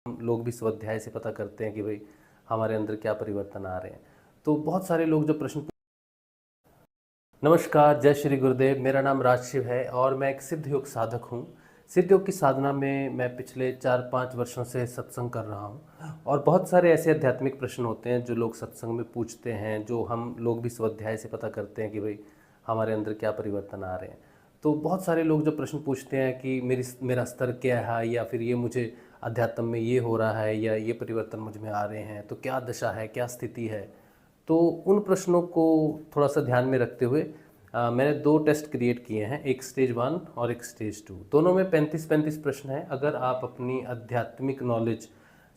हम लोग भी स्वाध्याय से पता करते हैं कि भाई हमारे अंदर क्या परिवर्तन आ रहे हैं। तो बहुत सारे लोग जो प्रश्न। नमस्कार, जय श्री गुरुदेव। मेरा नाम राजशिव है और मैं एक सिद्ध योग साधक हूँ। सिद्ध योग की साधना में मैं पिछले 4-5 वर्षों से सत्संग कर रहा हूँ और बहुत सारे ऐसे आध्यात्मिक प्रश्न होते हैं जो लोग सत्संग में पूछते हैं, जो हम लोग भी स्वाध्याय से पता करते हैं कि भाई हमारे अंदर क्या परिवर्तन आ रहे हैं। तो बहुत सारे लोग जो प्रश्न पूछते हैं कि मेरा स्तर क्या है, या फिर ये मुझे अध्यात्म में ये हो रहा है, या ये परिवर्तन मुझ में आ रहे हैं, तो क्या दशा है, क्या स्थिति है। तो उन प्रश्नों को थोड़ा सा ध्यान में रखते हुए मैंने 2 टेस्ट क्रिएट किए हैं, एक स्टेज 1 और एक स्टेज 2। दोनों में 35-35 प्रश्न हैं। अगर आप अपनी आध्यात्मिक नॉलेज,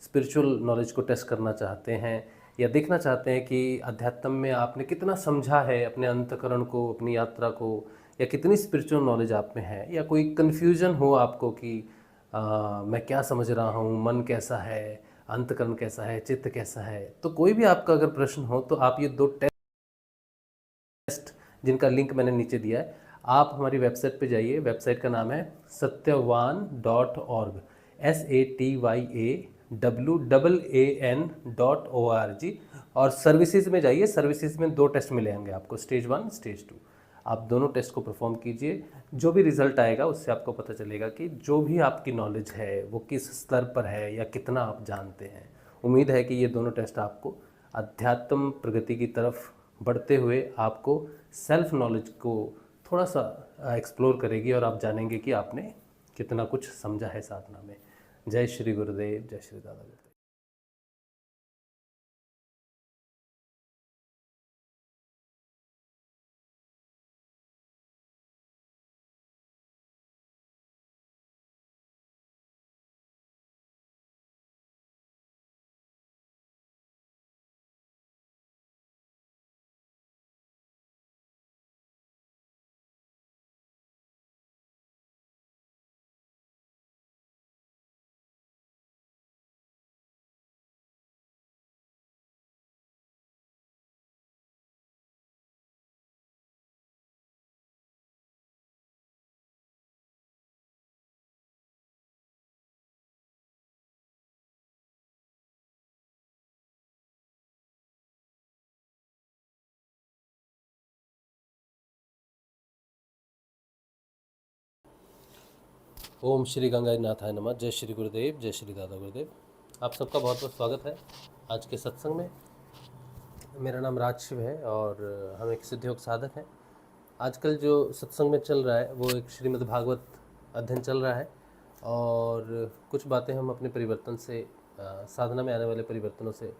स्पिरिचुअल नॉलेज को टेस्ट करना चाहते हैं या देखना चाहते हैं कि अध्यात्म में आपने कितना समझा है अपने अंतःकरण को, अपनी यात्रा को, या कितनी स्पिरिचुअल नॉलेज आप में है, या कोई कन्फ्यूजन हो आपको कि मैं क्या समझ रहा हूँ, मन कैसा है, अंतकरण कैसा है, चित्त कैसा है, तो कोई भी आपका अगर प्रश्न हो तो आप ये 2 टेस्ट, जिनका लिंक मैंने नीचे दिया है, आप हमारी वेबसाइट पे जाइए। वेबसाइट का नाम है satyavan.org, SATYAWAAN.org। और सर्विसेज में जाइए। सर्विसेज में 2 टेस्ट मिलेंगे आपको, स्टेज 1, स्टेज 2। आप दोनों टेस्ट को परफॉर्म कीजिए। जो भी रिजल्ट आएगा उससे आपको पता चलेगा कि जो भी आपकी नॉलेज है वो किस स्तर पर है या कितना आप जानते हैं। उम्मीद है कि ये दोनों टेस्ट आपको अध्यात्म प्रगति की तरफ बढ़ते हुए आपको सेल्फ नॉलेज को थोड़ा सा एक्सप्लोर करेगी और आप जानेंगे कि आपने कितना कुछ समझा है साधना में। जय श्री गुरुदेव, जय श्री दादा गुरुदेव। ओम श्री गंगानाथाय नमः। जय श्री गुरुदेव, जय श्री दादा गुरुदेव। आप सबका बहुत बहुत स्वागत है आज के सत्संग में। मेरा नाम राजशिव है और हम एक सिद्ध योग साधक हैं। आजकल जो सत्संग में चल रहा है वो एक श्रीमद् भागवत अध्ययन चल रहा है और कुछ बातें हम अपने परिवर्तन से, साधना में आने वाले परिवर्तनों से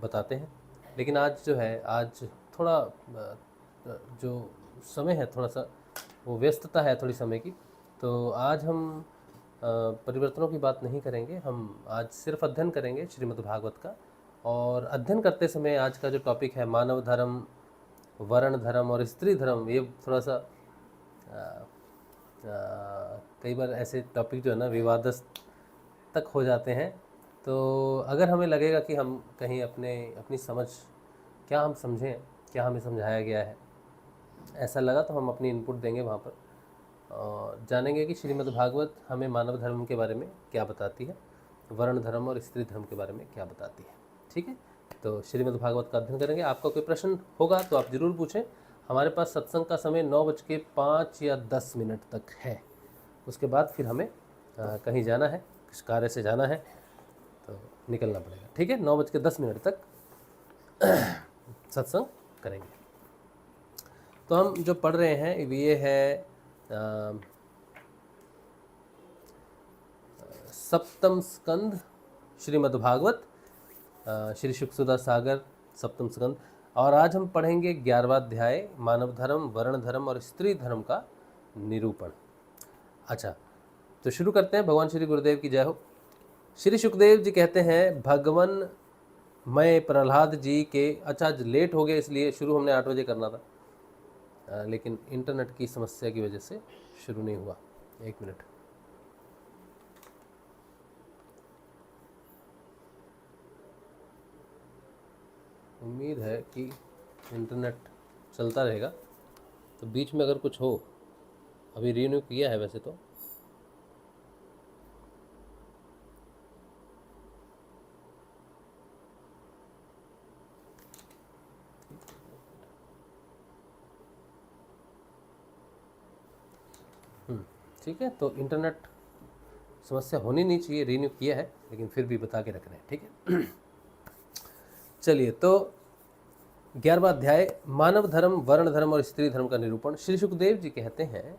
बताते हैं। लेकिन आज जो है, आज थोड़ा जो समय है, थोड़ा सा वो व्यस्तता है थोड़ी समय की। तो आज हम परिवर्तनों की बात नहीं करेंगे। हम आज सिर्फ अध्ययन करेंगे श्रीमद् भागवत का। और अध्ययन करते समय आज का जो टॉपिक है मानव धर्म, वर्ण धर्म और स्त्री धर्म, ये थोड़ा सा कई बार ऐसे टॉपिक जो है ना विवादस्त तक हो जाते हैं। तो अगर हमें लगेगा कि हम कहीं अपनी समझ, क्या हम समझें, क्या हमें समझाया गया है, ऐसा लगा तो हम अपनी इनपुट देंगे वहाँ पर और जानेंगे कि श्रीमद् भागवत हमें मानव धर्म के बारे में क्या बताती है, वर्ण धर्म और स्त्री धर्म के बारे में क्या बताती है। ठीक है, तो श्रीमद् भागवत का अध्ययन करेंगे। आपका कोई प्रश्न होगा तो आप ज़रूर पूछें। हमारे पास सत्संग का समय 9:05 या 10 मिनट तक है। उसके बाद फिर हमें कहीं जाना है, किस कार्य से जाना है, तो निकलना पड़ेगा। ठीक है, 9:10 तक सत्संग करेंगे। तो हम जो पढ़ रहे हैं ये है सप्तम स्कंद श्रीमद् भागवत, श्री शुकसुधा सागर सप्तम स्कंद। और आज हम पढ़ेंगे 11वां अध्याय, मानव धर्म, वर्ण धर्म और स्त्री धर्म का निरूपण। अच्छा, तो शुरू करते हैं। भगवान श्री गुरुदेव की जय हो। श्री सुखदेव जी कहते हैं, भगवान मैं प्रहलाद जी के, अच्छा आज लेट हो गया इसलिए शुरू हमने 8 बजे करना था, लेकिन इंटरनेट की समस्या की वजह से शुरू नहीं हुआ। 1 मिनट। उम्मीद है कि इंटरनेट चलता रहेगा। तो बीच में अगर कुछ हो, अभी रिन्यू किया है वैसे तो, ठीक है, तो इंटरनेट समस्या होनी नहीं चाहिए, रीन्यू किया है लेकिन फिर भी बता के रख रहे हैं, ठीक है। चलिए, तो 11वां अध्याय मानव धर्म, वर्ण धर्म और स्त्री धर्म का निरूपण। श्री सुखदेव जी कहते हैं,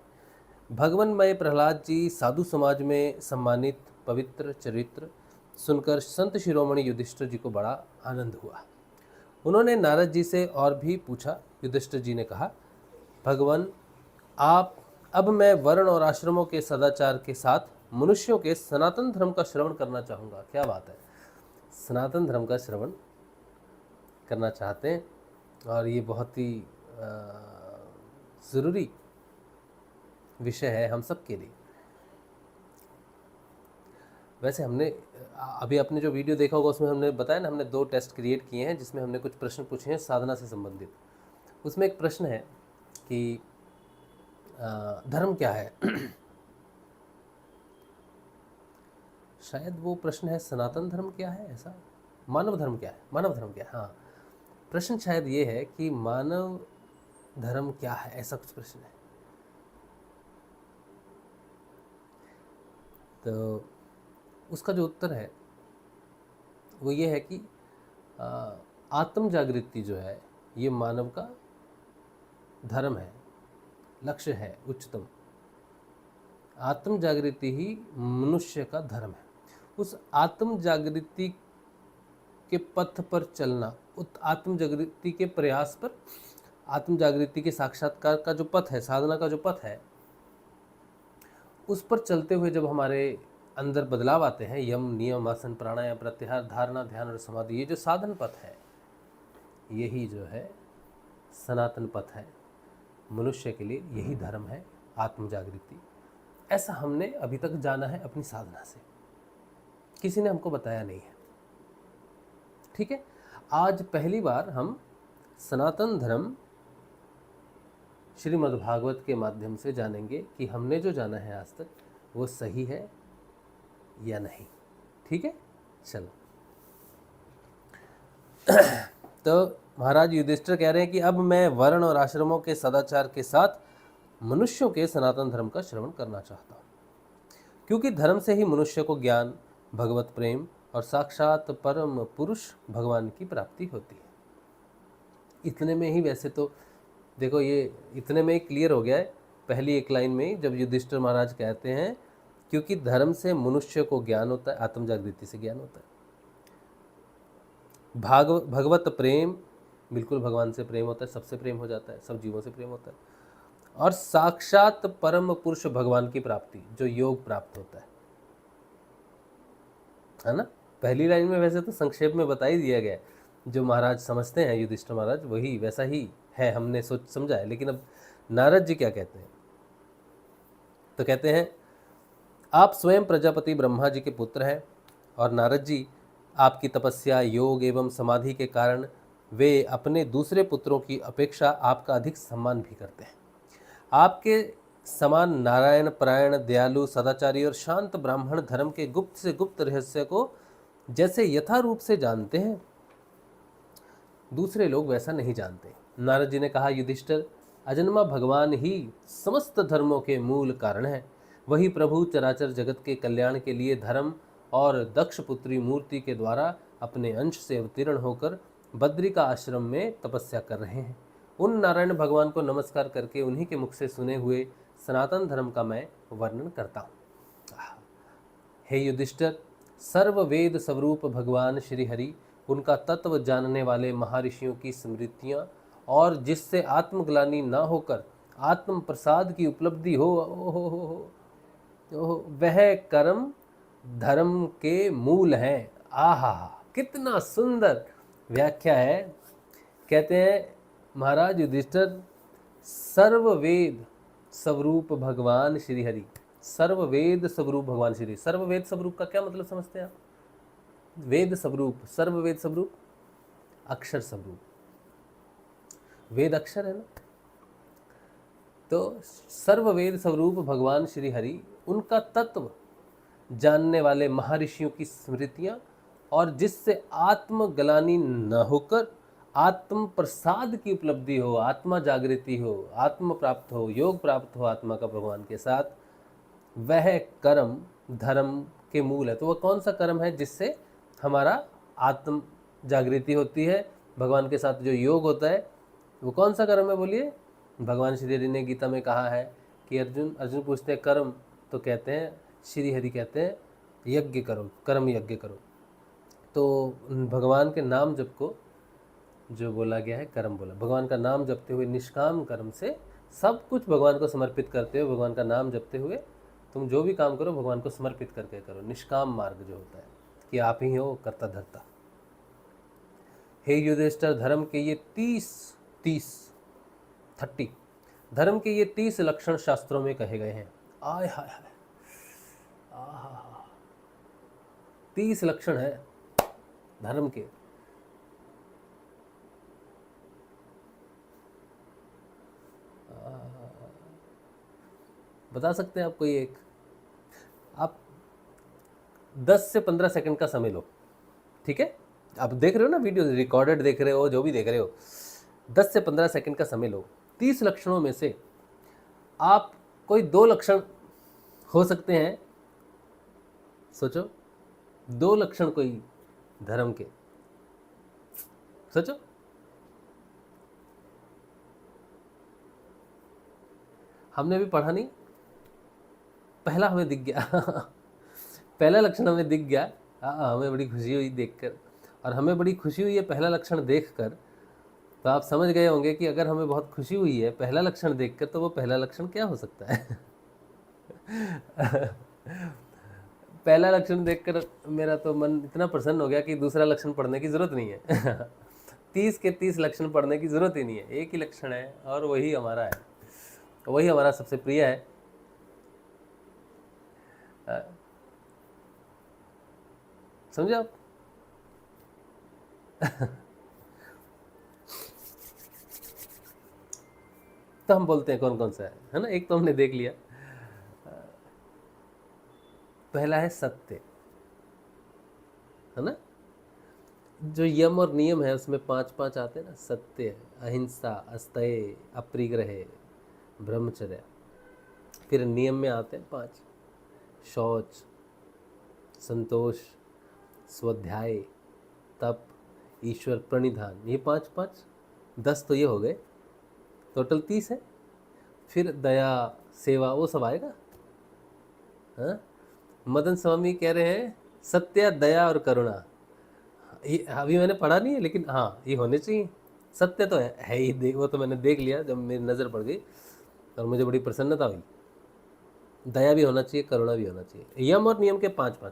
भगवनमय प्रहलाद जी साधु समाज में सम्मानित पवित्र चरित्र सुनकर संत शिरोमणि युधिष्ठिर जी को बड़ा आनंद हुआ। उन्होंने नारद जी से और भी पूछा। युधिष्ठिर जी ने कहा, भगवान आप, अब मैं वर्ण और आश्रमों के सदाचार के साथ मनुष्यों के सनातन धर्म का श्रवण करना चाहूँगा। क्या बात है, सनातन धर्म का श्रवण करना चाहते हैं और ये बहुत ही ज़रूरी विषय है हम सब के लिए। वैसे हमने अभी आपने जो वीडियो देखा होगा उसमें हमने बताया ना, हमने 2 टेस्ट क्रिएट किए हैं जिसमें हमने कुछ प्रश्न पूछे हैं साधना से संबंधित। उसमें एक प्रश्न है कि धर्म क्या है। शायद वो प्रश्न है सनातन धर्म क्या है, ऐसा मानव धर्म क्या है, मानव धर्म क्या है। हाँ, प्रश्न शायद ये है कि मानव धर्म क्या है, ऐसा कुछ प्रश्न है। तो उसका जो उत्तर है वो ये है कि आत्म जागृति जो है ये मानव का धर्म है, लक्ष्य है उच्चतम। आत्म जागृति ही मनुष्य का धर्म है। उस आत्म जागृति के पथ पर चलना, उस आत्म जागृति के प्रयास पर, आत्म जागृति के साक्षात्कार का जो पथ है, साधना का जो पथ है, उस पर चलते हुए जब हमारे अंदर बदलाव आते हैं, यम नियम आसन प्राणायाम प्रत्याहार धारणा ध्यान और समाधि, ये जो साधन पथ है यही जो है सनातन पथ है मनुष्य के लिए, यही धर्म है आत्म जागृति। ऐसा हमने अभी तक जाना है अपनी साधना से, किसी ने हमको बताया नहीं है। ठीक है, आज पहली बार हम सनातन धर्म श्रीमद्भागवत के माध्यम से जानेंगे कि हमने जो जाना है आज तक वो सही है या नहीं। ठीक है, चलो। तो महाराज युधिष्ठिर कह रहे हैं कि अब मैं वर्ण और आश्रमों के सदाचार के साथ मनुष्यों के सनातन धर्म का श्रवण करना चाहता हूँ, क्योंकि धर्म से ही मनुष्य को ज्ञान, भगवत प्रेम और साक्षात परम पुरुष भगवान की प्राप्ति होती है। इतने में ही, वैसे तो देखो ये इतने में ही क्लियर हो गया है पहली एक लाइन में, जब युधिष्ठिर महाराज कहते हैं क्योंकि धर्म से मनुष्य को ज्ञान होता है, आत्म जागृति से ज्ञान होता है, भगवत प्रेम, बिल्कुल भगवान से प्रेम होता है, सबसे प्रेम हो जाता है, सब जीवों से प्रेम होता है, और साक्षात परम पुरुष भगवान की प्राप्ति, जो योग प्राप्त होता है ना। पहली लाइन में वैसे तो संक्षेप में बता ही दिया गया है, जो महाराज समझते हैं युधिष्ठिर महाराज वही वैसा ही है, हमने सोच समझा है। लेकिन अब नारद जी क्या कहते हैं, तो कहते हैं, आप स्वयं प्रजापति ब्रह्मा जी के पुत्र हैं और नारद जी आपकी तपस्या, योग एवं समाधि के कारण वे अपने दूसरे पुत्रों की अपेक्षा आपका अधिक सम्मान भी करते हैं। आपके समान नारायण परायण, दयालु, सदाचारी और शांत ब्राह्मण धर्म के गुप्त से गुप्त रहस्य को जैसे यथारूप से जानते हैं, दूसरे लोग वैसा नहीं जानते। नारद जी ने कहा, युधिष्ठिर, अजन्मा भगवान ही समस्त धर्मों के मूल कारण है। वही प्रभु चराचर जगत के कल्याण के लिए धर्म और दक्ष पुत्री मूर्ति के द्वारा अपने अंश से अवतीर्ण होकर बद्री का आश्रम में तपस्या कर रहे हैं। उन नारायण भगवान को नमस्कार करके उन्हीं के मुख से सुने हुए सनातन धर्म का मैं वर्णन करता हूँ। हे युधिष्ठिर, सर्व वेद स्वरूप भगवान श्री हरि, उनका तत्व जानने वाले महर्षियों की स्मृतियाँ और जिससे आत्मग्लानि ना होकर आत्म प्रसाद की उपलब्धि हो, वह कर्म धर्म के मूल हैं। आहा, कितना सुंदर व्याख्या है। कहते हैं महाराज युधिष्ठिर, सर्ववेद स्वरूप भगवान श्री हरि, सर्ववेद स्वरूप भगवान श्री, सर्ववेद स्वरूप का क्या मतलब समझते हैं आप? वेद स्वरूप, सर्ववेद स्वरूप, अक्षर स्वरूप, वेद अक्षर है ना, तो सर्ववेद स्वरूप भगवान श्री हरि, उनका तत्व जानने वाले महर्षियों की स्मृतियां और जिससे आत्मग्लानि न होकर आत्म प्रसाद की उपलब्धि हो, आत्मा जागृति हो, आत्म प्राप्त हो, योग प्राप्त हो आत्मा का भगवान के साथ, वह कर्म धर्म के मूल है। तो वह कौन सा कर्म है जिससे हमारा आत्म जागृति होती है, भगवान के साथ जो योग होता है, वो कौन सा कर्म है बोलिए? भगवान श्री हरि ने गीता में कहा है कि अर्जुन पूछते हैं कर्म, तो कहते हैं, श्री हरि कहते हैं यज्ञ करो, कर्म यज्ञ करो। तो भगवान के नाम जप को जो बोला गया है कर्म बोला। भगवान का नाम जपते हुए निष्काम कर्म से सब कुछ भगवान को समर्पित करते हुए, भगवान का नाम जपते हुए तुम जो भी काम करो भगवान को समर्पित करके करो। निष्काम मार्ग जो होता है कि आप ही हो कर्ता धर्ता। हे युधिष्ठिर, धर्म के ये 30 धर्म के ये 30 लक्षण शास्त्रों में कहे गए हैं। आय हाय हाय, 30 लक्षण है धर्म के। बता सकते हैं आप कोई एक? आप 10 से 15 सेकंड का समय लो, ठीक है? आप देख रहे हो ना वीडियो, रिकॉर्डेड देख रहे हो, जो भी देख रहे हो, 10 से 15 सेकंड का समय लो। 30 लक्षणों में से आप कोई 2 लक्षण हो सकते हैं, सोचो 2 लक्षण कोई धर्म के, सोचो। हमने अभी पढ़ा नहीं, पहला हमें दिख गया पहला लक्षण हमें दिख गया। हमें बड़ी खुशी हुई देखकर, और हमें बड़ी खुशी हुई है पहला लक्षण देखकर। तो आप समझ गए होंगे कि अगर हमें बहुत खुशी हुई है पहला लक्षण देखकर, तो वो पहला लक्षण क्या हो सकता है पहला लक्षण देखकर मेरा तो मन इतना प्रसन्न हो गया कि दूसरा लक्षण पढ़ने की जरूरत नहीं है 30 के 30 लक्षण पढ़ने की जरूरत ही नहीं है, एक ही लक्षण है और वही हमारा है, वही हमारा सबसे प्रिय है। समझे आप? तो हम बोलते हैं कौन कौन सा है ना? एक तो हमने देख लिया, पहला है सत्य, है ना? जो यम और नियम है उसमें 5 आते हैं ना, सत्य, अहिंसा, अस्तेय, अप्रिग्रह, ब्रह्मचर्य। फिर नियम में आते हैं 5, शौच, संतोष, स्वाध्याय, तप, ईश्वर प्रणिधान। ये 5 10 तो ये हो गए, टोटल 30 है। फिर दया, सेवा, वो सब आएगा। हाँ, मदन स्वामी कह रहे हैं सत्य, दया और करुणा। ये अभी मैंने पढ़ा नहीं है, लेकिन हाँ ये होने चाहिए। सत्य तो है ही, वो तो मैंने देख लिया जब मेरी नज़र पड़ गई और मुझे बड़ी प्रसन्नता हुई। दया भी होना चाहिए, करुणा भी होना चाहिए। यम और नियम के 5।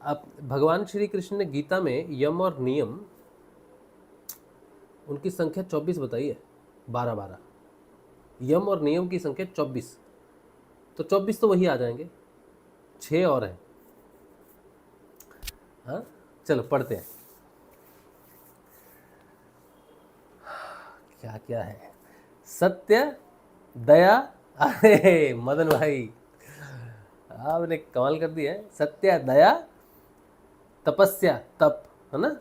अब भगवान श्री कृष्ण ने गीता में यम और नियम, उनकी संख्या 24 बताई है, 12। यम और नियम की संख्या 24, तो 24 तो वही आ जाएंगे, 6 और हैं। हाँ चलो पढ़ते हैं क्या क्या है। सत्य, दया, अरे मदन भाई आपने कमाल कर दिया है। सत्य, दया, तपस्या, तप, है ना?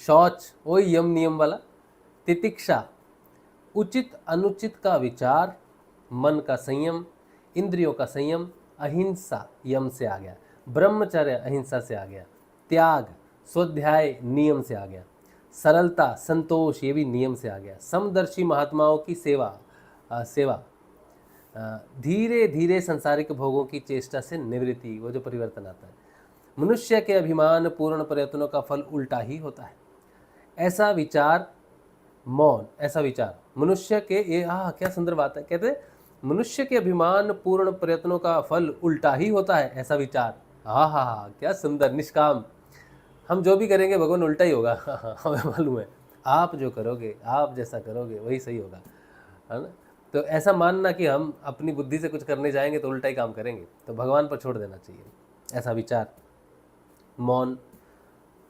शौच, वही यम नियम वाला। तितिक्षा, उचित अनुचित का विचार, मन का संयम, इंद्रियों का संयम। अहिंसा यम से आ गया। ब्रह्मचर्य अहिंसा से आ गया। त्याग, स्वाध्याय नियम से आ गया। सरलता, संतोष, ये भी नियम से आ गया। समदर्शी महात्माओं की सेवा, धीरे धीरे संसारिक भोगों की चेष्टा से निवृत्ति, वो जो परिवर्तन आता है। मनुष्य के अभिमान पूर्ण प्रयत्नों का फल उल्टा ही होता है। ऐसा विचार, मौन, ऐसा विचार मनुष्य के, ये क्या सुंदर बात है। कहते मनुष्य के अभिमान पूर्ण प्रयत्नों का फल उल्टा ही होता है, ऐसा विचार। क्या सुंदर, निष्काम। हम जो भी करेंगे भगवान उल्टा ही होगा हमें मालूम है। आप जो करोगे, आप जैसा करोगे वही सही होगा, है ना? तो ऐसा मानना कि हम अपनी बुद्धि से कुछ करने जाएंगे तो उल्टा ही काम करेंगे, तो भगवान पर छोड़ देना चाहिए ऐसा विचार। मौन,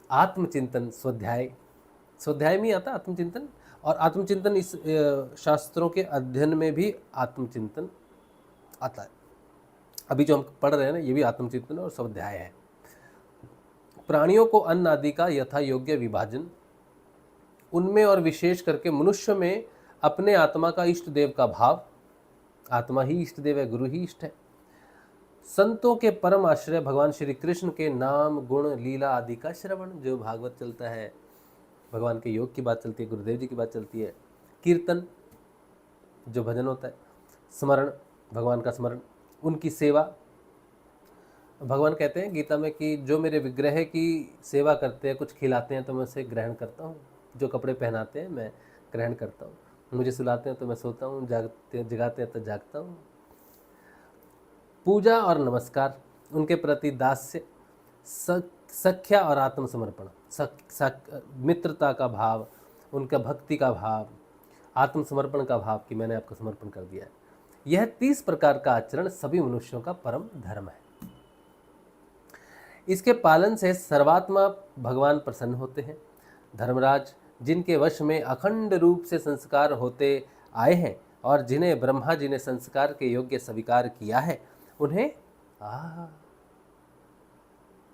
आत्मचिंतन, स्वाध्याय में आता आत्मचिंतन। और आत्मचिंतन इस शास्त्रों के अध्ययन में भी आत्मचिंतन आता है। अभी जो हम पढ़ रहे हैं ना, ये भी आत्मचिंतन और स्वाध्याय है। प्राणियों को अन्न आदि का यथा योग्य विभाजन, उनमें और विशेष करके मनुष्य में अपने आत्मा का इष्ट देव का भाव, आत्मा ही इष्ट देव है, गुरु ही इष्ट है। संतों के परम आश्रय भगवान श्री कृष्ण के नाम गुण लीला आदि का श्रवण, जो भागवत चलता है, भगवान के योग की बात चलती है, गुरुदेव जी की बात चलती है। कीर्तन, जो भजन होता है। स्मरण, भगवान का स्मरण। उनकी सेवा, भगवान कहते हैं गीता में कि जो मेरे विग्रह की सेवा करते हैं, कुछ खिलाते हैं तो मैं उसे ग्रहण करता हूँ, जो कपड़े पहनाते हैं मैं ग्रहण करता हूँ, मुझे सुलाते हैं तो मैं सोता हूँ, जगाते हैं तो जागता हूँ। पूजा और नमस्कार, उनके प्रति दास्य, सख्या और आत्मसमर्पण, मित्रता का भाव, उनका भक्ति का भाव, आत्मसमर्पण का भाव कि मैंने आपको समर्पण कर दिया है। यह 30 प्रकार का आचरण सभी मनुष्यों का परम धर्म है। इसके पालन से सर्वात्मा भगवान प्रसन्न होते हैं। धर्मराज, जिनके वश में अखंड रूप से संस्कार होते आए हैं और जिन्हें ब्रह्मा जी ने संस्कार के योग्य स्वीकार किया है, उन्हें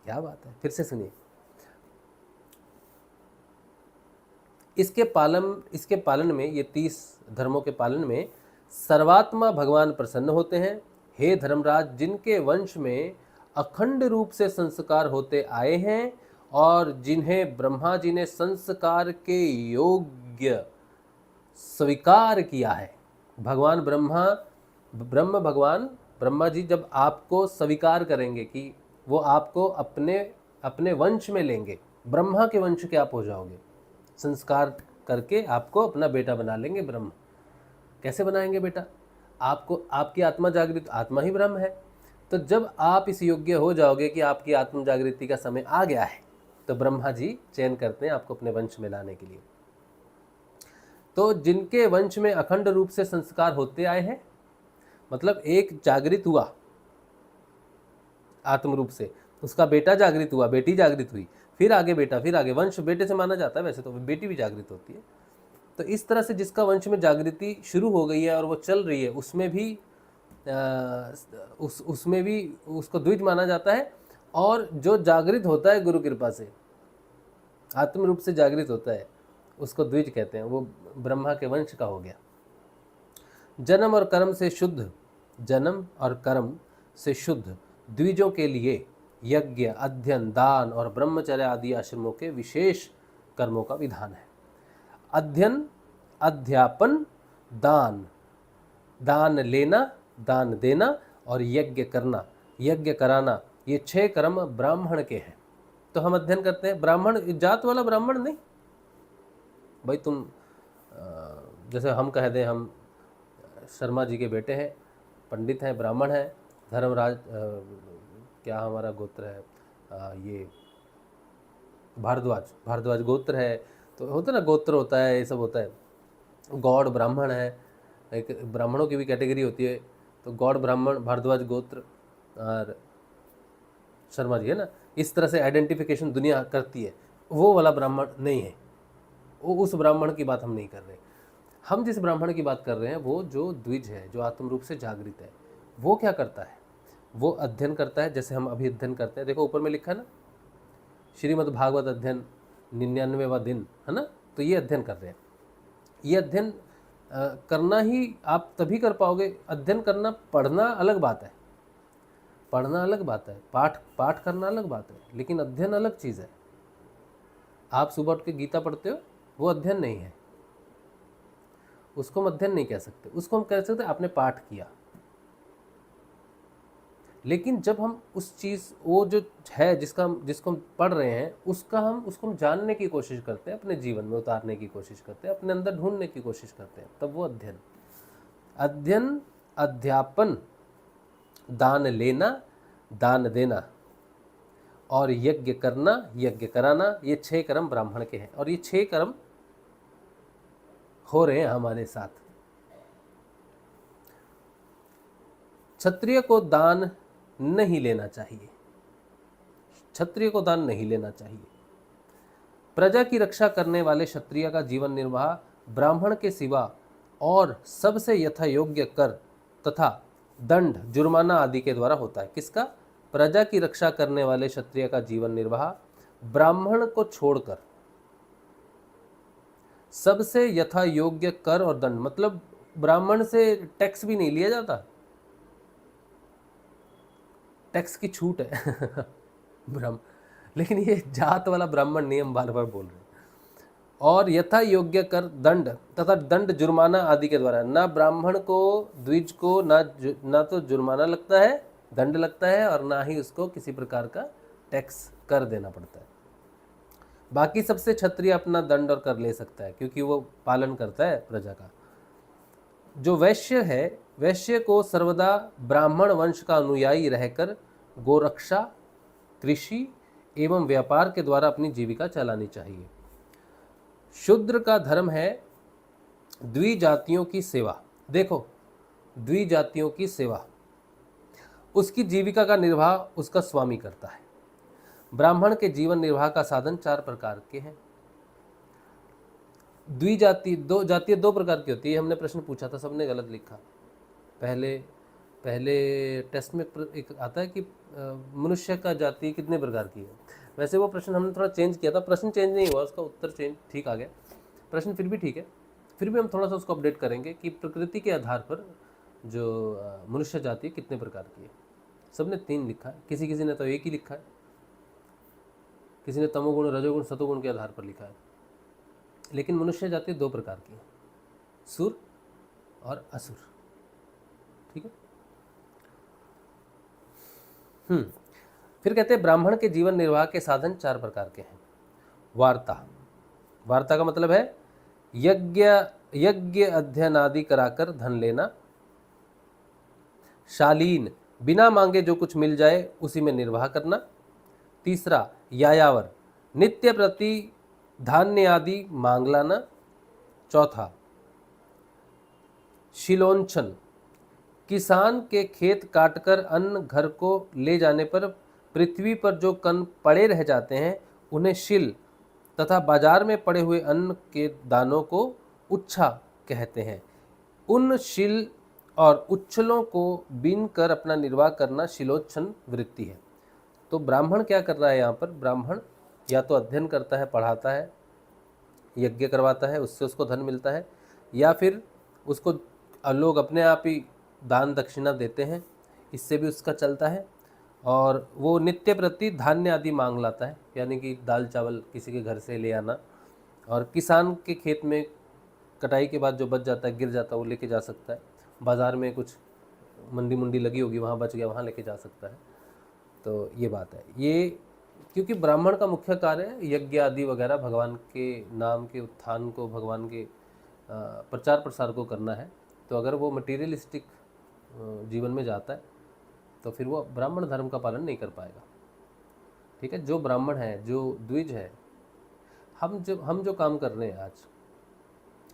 क्या बात है, फिर से सुनिए। इसके पालन में, ये 30 धर्मों के पालन में सर्वात्मा भगवान प्रसन्न होते हैं। हे धर्मराज, जिनके वंश में अखंड रूप से संस्कार होते आए हैं और जिन्हें ब्रह्मा जी ने संस्कार के योग्य स्वीकार किया है। भगवान ब्रह्मा जी जब आपको स्वीकार करेंगे कि वो आपको अपने वंश में लेंगे, ब्रह्मा के वंश के आप हो जाओगे, संस्कार करके आपको अपना बेटा बना लेंगे ब्रह्म। कैसे बनाएंगे बेटा? आपको, आपकी आत्मा जागृत, आत्मा ही ब्रह्म है। तो जब आप इस योग्य हो जाओगे कि आपकी आत्म जागृति का समय आ गया है, तो ब्रह्मा जी चयन करते हैं आपको अपने वंश में लाने के लिए। तो जिनके वंश में अखंड रूप से संस्कार होते आए हैं, मतलब एक जागृत हुआ आत्म रूप से, उसका बेटा जागृत हुआ, बेटी जागृत हुई, फिर आगे बेटा, फिर आगे, वंश बेटे से माना जाता है, वैसे तो बेटी भी जागृत होती है। तो इस तरह से जिसका वंश में जागृति शुरू हो गई है और वो चल रही है, उसमें भी उसको द्विज माना जाता है। और जो जागृत होता है गुरु कृपा से, आत्म रूप से जागृत होता है, उसको द्विज कहते हैं, वो ब्रह्मा के वंश का हो गया। जन्म और कर्म से शुद्ध द्विजों के लिए यज्ञ, अध्ययन, दान और ब्रह्मचर्य आदि आश्रमों के विशेष कर्मों का विधान है। अध्ययन, अध्यापन, दान लेना, दान देना और यज्ञ करना, यज्ञ कराना, ये 6 कर्म ब्राह्मण के हैं। तो हम अध्ययन करते हैं, ब्राह्मण जात वाला ब्राह्मण नहीं भाई। तुम जैसे हम कह दें, हम शर्मा जी के बेटे हैं, पंडित हैं, ब्राह्मण हैं, धर्मराज क्या हमारा गोत्र है, ये भारद्वाज गोत्र है। तो होता है ना, गोत्र होता है, ये सब होता है। गौड़ ब्राह्मण है, एक ब्राह्मणों की भी कैटेगरी होती है। तो गौड़ ब्राह्मण, भारद्वाज गोत्र और शर्मा जी है ना, इस तरह से आइडेंटिफिकेशन दुनिया करती है। वो वाला ब्राह्मण नहीं है, वो उस ब्राह्मण की बात हम नहीं कर रहे। हम जिस ब्राह्मण की बात कर रहे हैं, वो जो द्विज है, जो आत्म रूप से जागृत है, वो क्या करता है? वो अध्ययन करता है, जैसे हम अभी अध्ययन करते हैं। देखो ऊपर में लिखा है ना, श्रीमद् भागवत अध्ययन 99वां दिन, है ना। तो ये अध्ययन कर रहे हैं। ये अध्ययन करना ही आप तभी कर पाओगे। अध्ययन करना, पढ़ना अलग बात है, पढ़ना अलग बात है, पाठ करना अलग बात है, लेकिन अध्ययन अलग चीज़ है। आप सुबह उठ के गीता पढ़ते हो, वो अध्ययन नहीं है, उसको हम अध्ययन नहीं कह सकते। उसको हम कह सकते आपने पाठ किया। लेकिन जब हम उस चीज़, वो जो है जिसको हम पढ़ रहे हैं, उसको हम जानने की कोशिश करते हैं, अपने जीवन में उतारने की कोशिश करते हैं, अपने अंदर ढूंढने की कोशिश करते हैं, तब वो अध्ययन, अध्यापन, दान लेना, दान देना और यज्ञ करना, यज्ञ कराना, ये 6 कर्म ब्राह्मण के हैं। और ये 6 कर्म हो रहे हैं हमारे साथ। क्षत्रिय को दान नहीं लेना चाहिए, क्षत्रिय को दान नहीं लेना चाहिए। प्रजा की रक्षा करने वाले क्षत्रिय का जीवन निर्वाह ब्राह्मण के सिवा और सबसे यथा योग्य कर तथा दंड, जुर्माना आदि के द्वारा होता है। किसका? प्रजा की रक्षा करने वाले क्षत्रिय का जीवन निर्वाह ब्राह्मण को छोड़कर सबसे यथा योग्य कर और दंड, मतलब ब्राह्मण से टैक्स भी नहीं लिया जाता, टैक्स की छूट है ब्राह्मण, लेकिन ये जात वाला ब्राह्मण नियम बार बार बोल रहे हैं। और यथा योग्य कर दंड तथा दंड जुर्माना आदि के द्वारा, ना ब्राह्मण को द्विज को ना तो जुर्माना लगता है, दंड लगता है, और ना ही उसको किसी प्रकार का टैक्स कर देना पड़ता है। बाकी सबसे क्षत्रिय अपना दंड और कर ले सकता है, क्योंकि वो पालन करता है प्रजा का। जो वैश्य है, वैश्य को सर्वदा ब्राह्मण वंश का अनुयायी रहकर गोरक्षा, कृषि एवं व्यापार के द्वारा अपनी जीविका चलानी चाहिए। शूद्र का धर्म है द्विजातियों की सेवा। देखो, द्विजातियों की सेवा, उसकी जीविका का निर्वाह उसका स्वामी करता है। ब्राह्मण के जीवन निर्वाह का साधन 4 प्रकार के हैं। द्विजाति, दो जातीय 2 प्रकार की होती है। हमने प्रश्न पूछा था, सबने गलत लिखा। पहले टेस्ट में एक आता है कि मनुष्य का जाति कितने प्रकार की है। वैसे वो प्रश्न हमने थोड़ा चेंज किया था, प्रश्न चेंज नहीं हुआ, उसका उत्तर चेंज ठीक आ गया। प्रश्न फिर भी ठीक है, फिर भी हम थोड़ा सा उसको अपडेट करेंगे कि प्रकृति के आधार पर जो मनुष्य जाति कितने प्रकार की है। सबने 3 लिखा है, किसी किसी ने तो 1 ही लिखा है, किसी ने तमोगुण, रजोगुण, सतोगुण के आधार पर लिखा है। लेकिन मनुष्य जाति 2 प्रकार की है, सुर और असुर। ठीक है। फिर कहते हैं ब्राह्मण के जीवन निर्वाह के साधन 4 प्रकार के हैं। वार्ता, वार्ता का मतलब है यज्ञ अध्ययन आदि कराकर धन लेना। शालीन, बिना मांगे जो कुछ मिल जाए उसी में निर्वाह करना। तीसरा, यायावर, नित्य प्रति धान्य आदि मांग लाना। चौथा, शिलोंचन, किसान के खेत काटकर अन्न घर को ले जाने पर पृथ्वी पर जो कण पड़े रह जाते हैं उन्हें शिल तथा बाजार में पड़े हुए अन्न के दानों को उच्छा कहते हैं। उन शिल और उच्छलों को बीन कर अपना निर्वाह करना शिलोच्छन वृत्ति है। तो ब्राह्मण क्या कर रहा है यहाँ पर? ब्राह्मण या तो अध्ययन करता है, पढ़ाता है, यज्ञ करवाता है, उससे उसको धन मिलता है, या फिर उसको लोग अपने आप ही दान दक्षिणा देते हैं, इससे भी उसका चलता है। और वो नित्य प्रति धान्य आदि मांग लाता है, यानी कि दाल चावल किसी के घर से ले आना। और किसान के खेत में कटाई के बाद जो बच जाता है, गिर जाता है, वो लेके जा सकता है। बाज़ार में कुछ मंडी मुंडी लगी होगी, वहाँ बच गया, वहाँ लेके जा सकता है। तो ये बात है। ये क्योंकि ब्राह्मण का मुख्य कार्य है यज्ञ आदि वगैरह, भगवान के नाम के उत्थान को, भगवान के प्रचार प्रसार को करना है। तो अगर वो मटीरियलिस्टिक जीवन में जाता है तो फिर वो ब्राह्मण धर्म का पालन नहीं कर पाएगा। ठीक है। जो ब्राह्मण है, जो द्विज है, हम जो काम कर रहे हैं आज,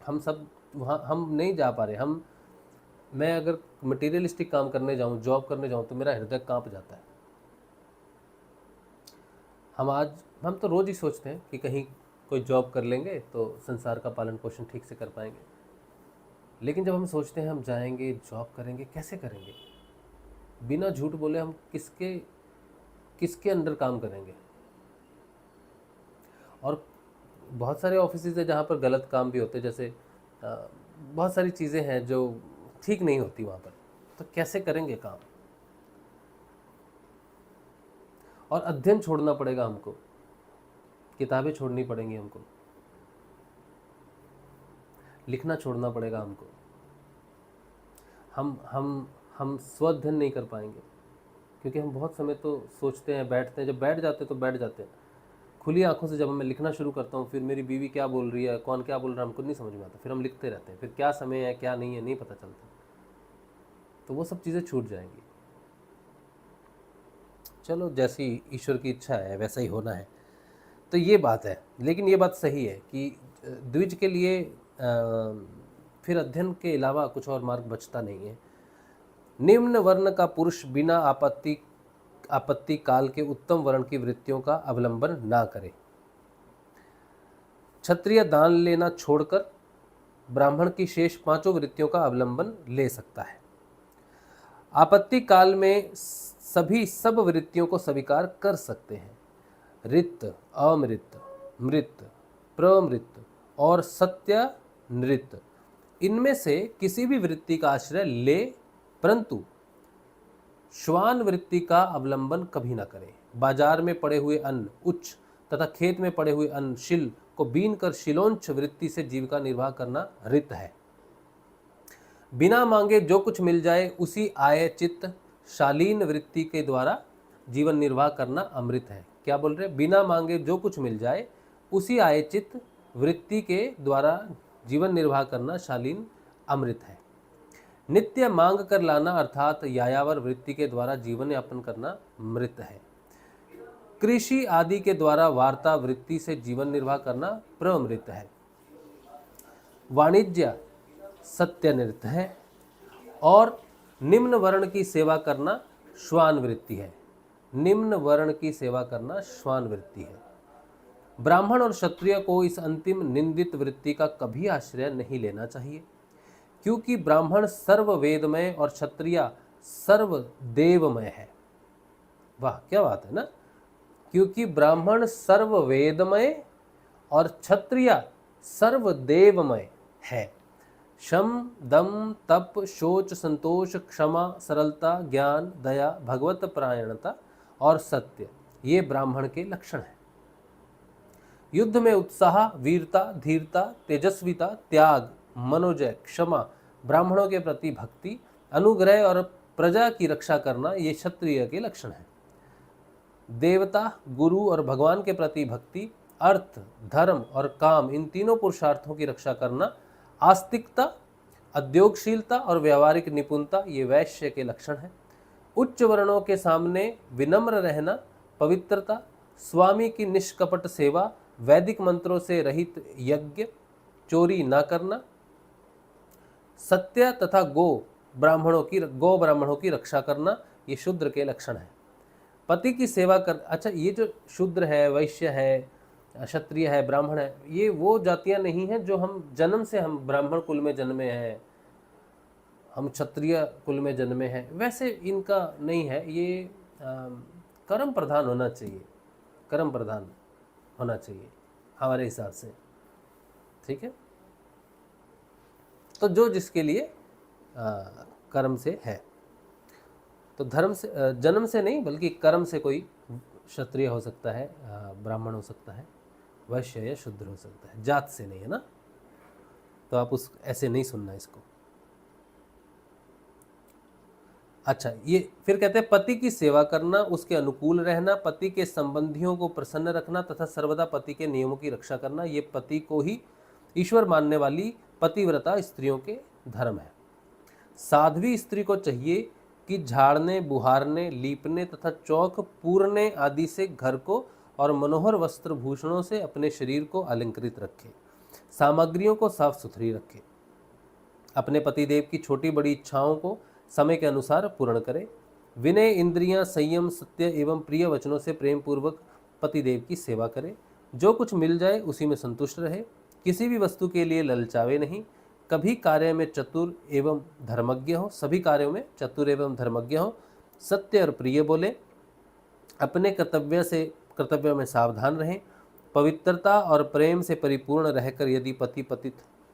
हम सब वहाँ हम नहीं जा पा रहे। मैं अगर मटीरियलिस्टिक काम करने जाऊँ, जॉब करने जाऊँ, तो मेरा हृदय कांप जाता है। हम तो रोज़ ही सोचते हैं कि कहीं कोई जॉब कर लेंगे तो संसार का पालन पोषण ठीक से कर पाएंगे। लेकिन जब हम सोचते हैं हम जाएंगे, जॉब करेंगे, कैसे करेंगे? बिना झूठ बोले हम किसके अंडर काम करेंगे? और बहुत सारे ऑफिसेज है जहाँ पर गलत काम भी होते हैं, जैसे बहुत सारी चीज़ें हैं जो ठीक नहीं होती वहाँ पर। तो कैसे करेंगे काम? और अध्ययन छोड़ना पड़ेगा हमको, किताबें छोड़नी पड़ेंगी हमको, लिखना छोड़ना पड़ेगा हमको। हम स्वाध्ययन नहीं कर पाएंगे, क्योंकि हम बहुत समय तो सोचते हैं, बैठते हैं। जब बैठ जाते हैं तो बैठ जाते हैं। खुली आंखों से जब मैं लिखना शुरू करता हूँ, फिर मेरी बीवी क्या बोल रही है, कौन क्या बोल रहा है, हमको नहीं समझ में आता। फिर हम लिखते रहते हैं, फिर क्या समय है क्या नहीं है नहीं पता चलता। तो वो सब चीज़ें छूट जाएंगी। चलो, जैसी ईश्वर की इच्छा है वैसा ही होना है। तो ये बात है। लेकिन ये बात सही है कि द्विज के लिए फिर अध्ययन के अलावा कुछ और मार्ग बचता नहीं है। निम्न वर्ण का पुरुष बिना आपत्ति काल के उत्तम वर्ण की वृत्तियों का अवलंबन ना करे। क्षत्रिय दान लेना छोड़कर ब्राह्मण की शेष 5 वृत्तियों का अवलंबन ले सकता है। आपत्ति काल में सभी सब वृत्तियों को स्वीकार कर सकते हैं। रित, अमृत, मृत, प्रमृत और सत्य नृत, इनमें से किसी भी वृत्ति का आश्रय ले, परंतु श्वान वृत्ति का अवलंबन कभी न करें। बाजार में पड़े हुए अन्न उच्च तथा खेत में पड़े हुए अन्न शिल को बीन कर शिलोंच वृत्ति से जीविका निर्वाह करना रित है। बिना मांगे जो कुछ मिल जाए उसी आय चित्त शालीन वृत्ति के द्वारा जीवन निर्वाह करना अमृत है। क्या बोल रहे हैं? बिना मांगे जो कुछ मिल जाए उसी आय चित्त वृत्ति के द्वारा जीवन निर्वाह करना शालीन अमृत है। नित्य मांग कर लाना अर्थात यायावर वृत्ति के द्वारा जीवन यापन करना मृत है। कृषि आदि के द्वारा वार्ता वृत्ति से जीवन निर्वाह करना प्रमृत है। वाणिज्य सत्यनिर्त है और निम्न वर्ण की सेवा करना श्वान वृत्ति है। निम्न वर्ण की सेवा करना श्वान वृत्ति है। ब्राह्मण और क्षत्रिय को इस अंतिम निंदित वृत्ति का कभी आश्रय नहीं लेना चाहिए, क्योंकि ब्राह्मण सर्व वेदमय और क्षत्रिय सर्व देवमय है। वाह, क्या बात है ना। क्योंकि ब्राह्मण सर्व वेदमय और क्षत्रिय सर्व देवमय है। शम दम तप शोच संतोष क्षमा सरलता ज्ञान दया भगवत परायणता और सत्य ये ब्राह्मण के लक्षण हैं। युद्ध में उत्साह वीरता धीरता तेजस्विता त्याग मनोजय क्षमा ब्राह्मणों के प्रति भक्ति अनुग्रह और प्रजा की रक्षा करना ये क्षत्रिय के लक्षण हैं। देवता गुरु और भगवान के प्रति भक्ति अर्थ धर्म और काम इन तीनों पुरुषार्थों की रक्षा करना आस्तिकता उद्योगशीलता और व्यावहारिक निपुणता ये वैश्य के लक्षण हैं। उच्च वर्णों के सामने विनम्र रहना पवित्रता स्वामी की निष्कपट सेवा वैदिक मंत्रों से रहित यज्ञ चोरी न करना सत्य तथा गो ब्राह्मणों की रक्षा करना ये शूद्र के लक्षण है। पति की सेवा कर अच्छा, ये जो शूद्र है वैश्य है क्षत्रिय है ब्राह्मण है ये वो जातियां नहीं हैं जो हम जन्म से हम ब्राह्मण कुल में जन्मे हैं हम क्षत्रिय कुल में जन्मे हैं, वैसे इनका नहीं है। ये कर्म प्रधान होना चाहिए, कर्म प्रधान होना चाहिए हमारे हिसाब से, ठीक है। तो जो जिसके लिए कर्म से है, तो धर्म से जन्म से नहीं बल्कि कर्म से कोई क्षत्रिय हो सकता है ब्राह्मण हो सकता है वैश्य या शूद्र हो सकता है, जात से नहीं, है ना। तो आप उस ऐसे नहीं सुनना इसको। अच्छा, ये फिर कहते हैं पति की सेवा करना उसके अनुकूल रहना पति के संबंधियों को प्रसन्न रखना तथा सर्वदा पति के नियमों की रक्षा करना ये पति को ही ईश्वर मानने वाली पतिव्रता स्त्रियों के धर्म है। साध्वी स्त्री को चाहिए कि झाड़ने बुहारने लीपने तथा चौक पूरने आदि से घर को और मनोहर वस्त्र भूषणों से अपने शरीर को अलंकृत रखे, सामग्रियों को साफ सुथरी रखे, अपने पतिदेव की छोटी बड़ी इच्छाओं को समय के अनुसार पूर्ण करे, विनय इंद्रियां संयम सत्य एवं प्रिय वचनों से प्रेम पूर्वक पतिदेव की सेवा करे, जो कुछ मिल जाए उसी में संतुष्ट रहे, किसी भी वस्तु के लिए ललचावे नहीं, कभी कार्य में चतुर एवं धर्मज्ञ हो, सभी कार्यों में चतुर एवं धर्मज्ञ हो, सत्य और प्रिय बोले, अपने कर्तव्य में सावधान रहें, पवित्रता और प्रेम से परिपूर्ण रहकर यदि पति पतित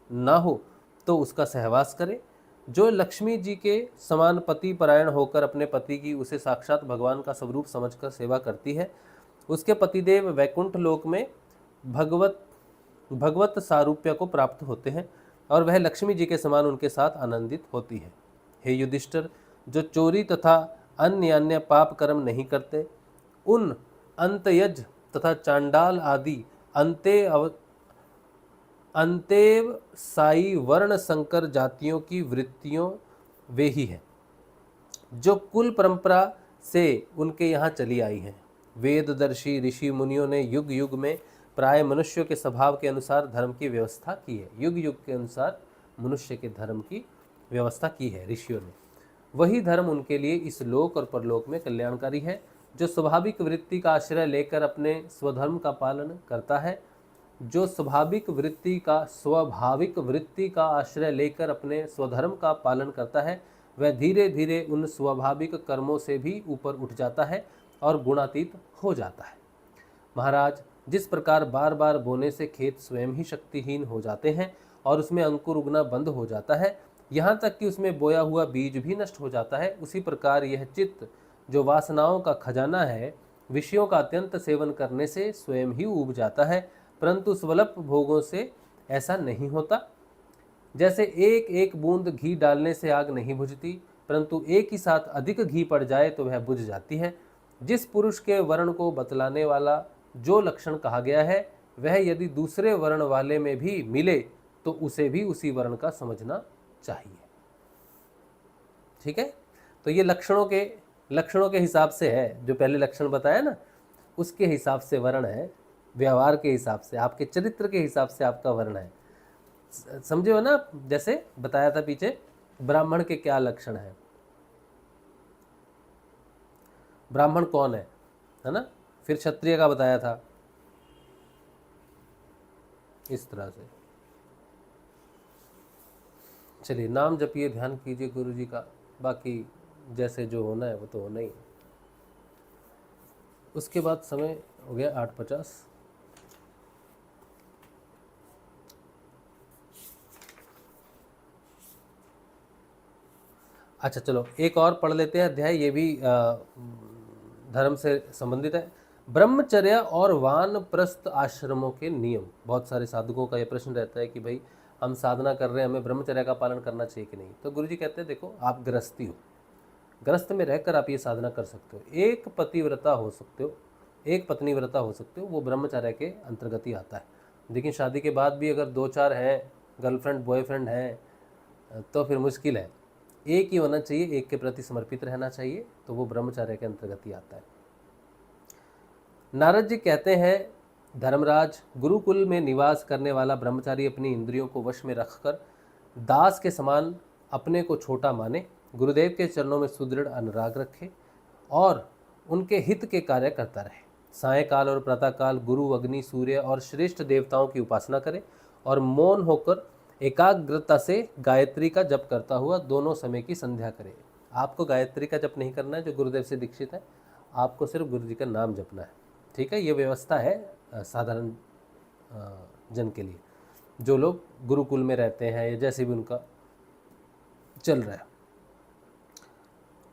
न हो तो उसका सहवास करे। जो लक्ष्मी जी के समान पति परायण होकर अपने पति की उसे साक्षात भगवान का स्वरूप समझकर सेवा करती है, उसके पतिदेव वैकुंठ लोक में भगवत सारूप्य को प्राप्त होते हैं और वह लक्ष्मी जी के समान उनके साथ आनंदित होती है। हे युधिष्ठिर, जो चोरी तथा अन्य पाप कर्म नहीं करते, उन अंतयज तथा चांडाल आदि अंतेव साई वर्ण संकर जातियों की वृत्तियों वे ही हैं जो कुल परंपरा से उनके यहाँ चली आई हैं। वेददर्शी ऋषि मुनियों ने युग युग में प्राय मनुष्यों के स्वभाव के अनुसार धर्म की व्यवस्था की है। युग युग के अनुसार मनुष्य के धर्म की व्यवस्था की है ऋषियों ने। वही धर्म उनके लिए इस लोक और परलोक में कल्याणकारी है। जो स्वाभाविक वृत्ति का आश्रय लेकर अपने स्वधर्म का पालन करता है, जो स्वाभाविक वृत्ति का आश्रय लेकर अपने स्वधर्म का पालन करता है, वह धीरे धीरे उन स्वाभाविक कर्मों से भी ऊपर उठ जाता है और गुणातीत हो जाता है। महाराज, जिस प्रकार बार बार बोने से खेत स्वयं ही शक्तिहीन हो जाते हैं और उसमें अंकुर उगना बंद हो जाता है, यहाँ तक कि उसमें बोया हुआ बीज भी नष्ट हो जाता है। उसी प्रकार यह चित्त जो वासनाओं का खजाना है, विषयों का अत्यंत सेवन करने से स्वयं ही उब जाता है, परंतु स्वल्प भोगों से ऐसा नहीं होता। जैसे एक एक बूंद घी डालने से आग नहीं बुझती, परंतु एक ही साथ अधिक घी पड़ जाए तो वह बुझ जाती है। जिस पुरुष के वर्ण को बतलाने वाला जो लक्षण कहा गया है, वह यदि दूसरे वर्ण वाले में भी मिले तो उसे भी उसी वर्ण का समझना चाहिए। ठीक है, तो ये लक्षणों के हिसाब से है, जो पहले लक्षण बताया ना, उसके हिसाब से वर्ण है, व्यवहार के हिसाब से, आपके चरित्र के हिसाब से आपका वर्ण है। समझे हो ना? जैसे बताया था पीछे, ब्राह्मण के क्या लक्षण है, ब्राह्मण कौन है ना? फिर क्षत्रिय का बताया था, इस तरह से। चलिए, नाम जपिए, ध्यान कीजिए गुरु जी का, बाकी जैसे जो होना है वो तो होना ही है। उसके बाद समय हो गया 8:50। अच्छा चलो, एक और पढ़ लेते हैं अध्याय, ये भी धर्म से संबंधित है। ब्रह्मचर्य और वानप्रस्थ आश्रमों के नियम। बहुत सारे साधकों का ये प्रश्न रहता है कि भाई हम साधना कर रहे हैं, हमें ब्रह्मचर्य का पालन करना चाहिए कि नहीं। तो गुरुजी कहते हैं देखो, आप गृहस्थी हो, गृहस्थ में रहकर आप ये साधना कर सकते हो। एक पतिव्रता हो सकते हो, एक पत्नीव्रता हो सकते हो, वो ब्रह्मचर्य के अंतर्गत ही आता है। लेकिन शादी के बाद भी अगर 2-4 हैं, गर्लफ्रेंड बॉयफ्रेंड हैं, तो फिर मुश्किल है। एक ही होना चाहिए, एक के प्रति समर्पित रहना चाहिए, तो वो ब्रह्मचर्य के अंतर्गत ही आता है। नारद जी कहते हैं, धर्मराज, गुरुकुल में निवास करने वाला ब्रह्मचारी अपनी इंद्रियों को वश में रखकर दास के समान अपने को छोटा माने, गुरुदेव के चरणों में सुदृढ़ अनुराग रखे और उनके हित के कार्य करता रहे। सायंकाल और प्रातःकाल गुरु, अग्नि, सूर्य और श्रेष्ठ देवताओं की उपासना करे और मौन होकर एकाग्रता से गायत्री का जप करता हुआ दोनों समय की संध्या करे। आपको गायत्री का जप नहीं करना है, जो गुरुदेव से दीक्षित है, आपको सिर्फ गुरु जी का नाम जपना है। ठीक है, ये व्यवस्था है साधारण जन के लिए, जो लोग गुरुकुल में रहते हैं या जैसे भी उनका चल रहा है।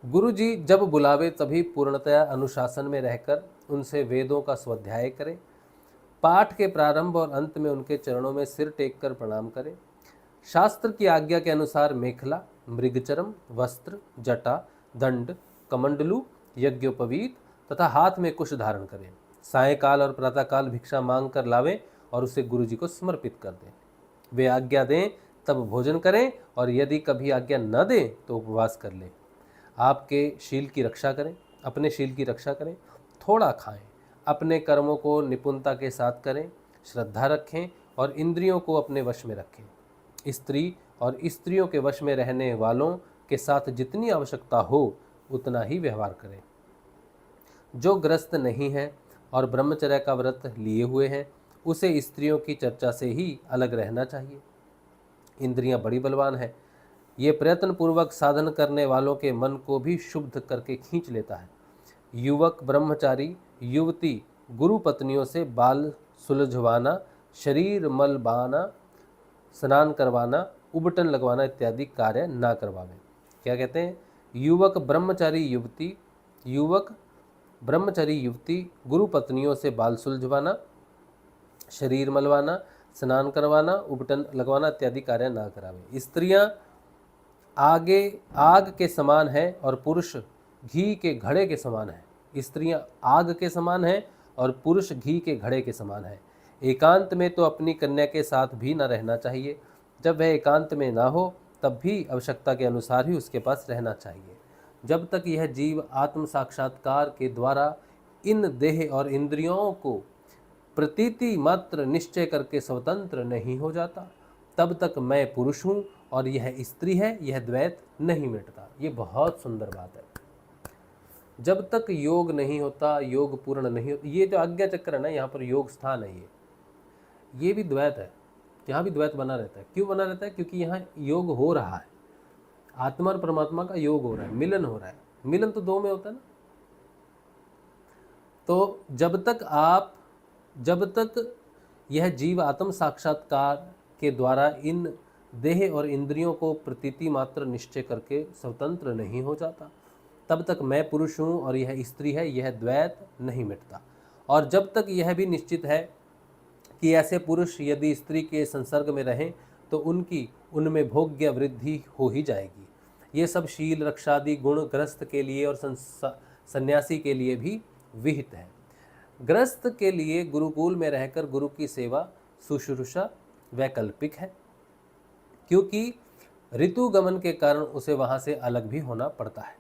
गुरु जी जब बुलावे तभी पूर्णतया अनुशासन में रहकर उनसे वेदों का स्वाध्याय करें। पाठ के प्रारंभ और अंत में उनके चरणों में सिर टेक कर प्रणाम करें। शास्त्र की आज्ञा के अनुसार मेखला, मृगचरम, वस्त्र, जटा, दंड, कमंडलू, यज्ञोपवीत तथा हाथ में कुश धारण करें। सायंकाल और प्रातःकाल भिक्षा मांग कर लावें और उसे गुरु जी को समर्पित कर दें। वे आज्ञा दें तब भोजन करें, और यदि कभी आज्ञा न दें तो उपवास कर लें। आपके शील की रक्षा करें, अपने शील की रक्षा करें, थोड़ा खाएं, अपने कर्मों को निपुणता के साथ करें, श्रद्धा रखें और इंद्रियों को अपने वश में रखें। स्त्री और स्त्रियों के वश में रहने वालों के साथ जितनी आवश्यकता हो उतना ही व्यवहार करें। जो ग्रस्त नहीं है और ब्रह्मचर्य का व्रत लिए हुए हैं, उसे स्त्रियों की चर्चा से ही अलग रहना चाहिए। इंद्रियां बड़ी बलवान है, ये प्रयत्न पूर्वक साधन करने वालों के मन को भी शुद्ध करके खींच लेता है। युवक ब्रह्मचारी युवती गुरु पत्नियों से बाल सुलझवाना, शरीर मलबाना, स्नान करवाना, उबटन लगवाना इत्यादि कार्य ना करवावें। क्या कहते हैं? युवक ब्रह्मचारी युवती गुरु पत्नियों से बाल सुलझवाना, शरीर मलवाना, स्नान करवाना, उबटन लगवाना इत्यादि कार्य ना करावे। स्त्रियां आग के समान है और पुरुष घी के घड़े के समान है। स्त्रियां आग के समान है और पुरुष घी के घड़े के समान है। एकांत में तो अपनी कन्या के साथ भी न रहना चाहिए। जब वह एकांत में ना हो तब भी आवश्यकता के अनुसार ही उसके पास रहना चाहिए, जब तक यह जीव आत्म साक्षात्कार के द्वारा इन देह और इंद्रियों को प्रतीति मात्र निश्चय करके स्वतंत्र नहीं हो जाता, तब तक मैं पुरुष हूँ और यह स्त्री है, यह द्वैत नहीं मिटता। ये बहुत सुंदर बात है। जब तक योग नहीं होता, योग पूर्ण नहीं होता, ये जो आज्ञा चक्र है ना, यहाँ पर योग स्थान है, ये भी द्वैत है, यहाँ भी द्वैत बना रहता है। क्यों बना रहता है? क्योंकि यहाँ योग हो रहा है, आत्मा और परमात्मा का योग हो रहा है, मिलन हो रहा है। मिलन तो दो में होता है ना। तो जब तक यह जीव आत्म साक्षात्कार के द्वारा इन देह और इंद्रियों को प्रतीति मात्र निश्चय करके स्वतंत्र नहीं हो जाता, तब तक मैं पुरुष हूँ और यह स्त्री है, यह द्वैत नहीं मिटता। और जब तक यह भी निश्चित है कि ऐसे पुरुष यदि स्त्री के संसर्ग में रहें तो उनमें भोग्य वृद्धि हो ही जाएगी। ये सब शील रक्षादि गुण गृहस्थ के लिए और सन्यासी के लिए भी विहित है। गृहस्थ के लिए गुरुकुल में रहकर गुरु की सेवा शुश्रूषा वैकल्पिक है, क्योंकि ऋतु गमन के कारण उसे वहाँ से अलग भी होना पड़ता है।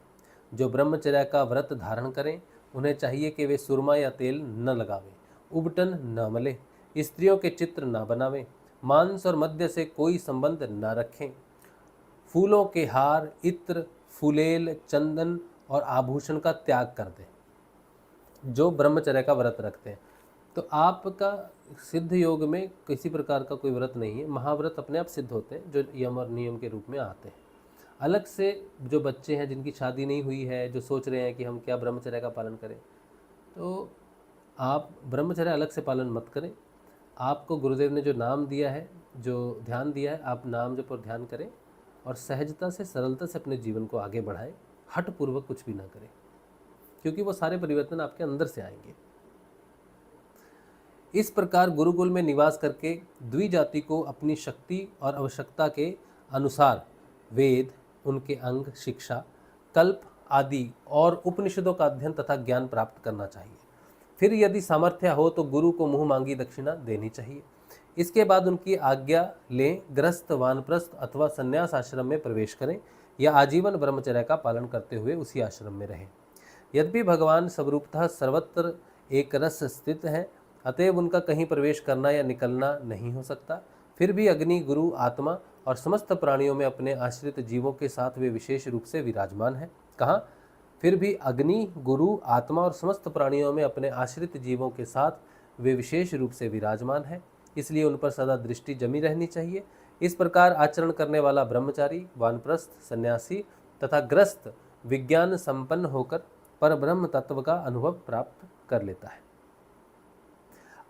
जो ब्रह्मचर्य का व्रत धारण करें उन्हें चाहिए कि वे सुरमा या तेल न लगावें, उबटन न मले, स्त्रियों के चित्र न बनावें, मांस और मद्य से कोई संबंध न रखें, फूलों के हार, इत्र, फुलेल, चंदन और आभूषण का त्याग कर दें। जो ब्रह्मचर्य का व्रत रखते हैं, तो आपका सिद्ध योग में किसी प्रकार का कोई व्रत नहीं है। महाव्रत अपने आप सिद्ध होते हैं जो यम और नियम के रूप में आते हैं। अलग से जो बच्चे हैं जिनकी शादी नहीं हुई है, जो सोच रहे हैं कि हम क्या ब्रह्मचर्य का पालन करें, तो आप ब्रह्मचर्य अलग से पालन मत करें। आपको गुरुदेव ने जो नाम दिया है, जो ध्यान दिया है, आप नाम जप और ध्यान करें और सहजता से सरलता से अपने जीवन को आगे बढ़ाएं। हठपूर्वक कुछ भी ना करें, क्योंकि वो सारे परिवर्तन आपके अंदर से आएंगे। इस प्रकार गुरुकुल में निवास करके द्विजाति को अपनी शक्ति और आवश्यकता के अनुसार वेद, उनके अंग, शिक्षा, कल्प आदि और उपनिषदों का अध्ययन तथा ज्ञान प्राप्त करना चाहिए। फिर यदि सामर्थ्य हो तो गुरु को मुँह मांगी दक्षिणा देनी चाहिए। इसके बाद उनकी आज्ञा लें, गृहस्थ, वानप्रस्थ अथवा संन्यास आश्रम में प्रवेश करें या आजीवन ब्रह्मचर्य का पालन करते हुए उसी आश्रम में रहें। यद्यपि भगवान सर्वरूपतः सर्वत्र एक रस स्थित है, अतएव उनका कहीं प्रवेश करना या निकलना नहीं हो सकता, फिर भी अग्नि, गुरु, आत्मा और समस्त प्राणियों में अपने आश्रित जीवों के साथ वे विशेष रूप से विराजमान है। कहाँ? फिर भी अग्नि, गुरु, आत्मा और समस्त प्राणियों में अपने आश्रित जीवों के साथ वे विशेष रूप से विराजमान है, इसलिए उन पर सदा दृष्टि जमी रहनी चाहिए। इस प्रकार आचरण करने वाला ब्रह्मचारी, वानप्रस्थ, सन्यासी तथा ग्रस्त विज्ञान संपन्न होकर परब्रह्म तत्व का अनुभव प्राप्त कर लेता है।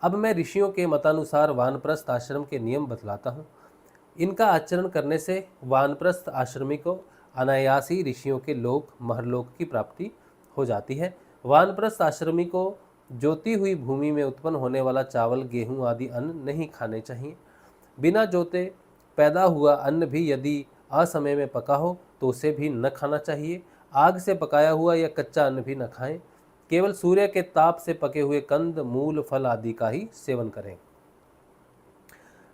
अब मैं ऋषियों के मतानुसार वानप्रस्थ आश्रम के नियम बतलाता हूँ। इनका आचरण करने से वानप्रस्थ आश्रमी को अनायास ही ऋषियों के लोक महरलोक की प्राप्ति हो जाती है। वानप्रस्थ आश्रमी को जोती हुई भूमि में उत्पन्न होने वाला चावल, गेहूं आदि अन्न नहीं खाने चाहिए। बिना जोते पैदा हुआ अन्न भी यदि असमय में पका हो तो उसे भी न खाना चाहिए। आग से पकाया हुआ या कच्चा अन्न भी न खाएं। केवल सूर्य के ताप से पके हुए कंद, मूल, फल आदि का ही सेवन करें।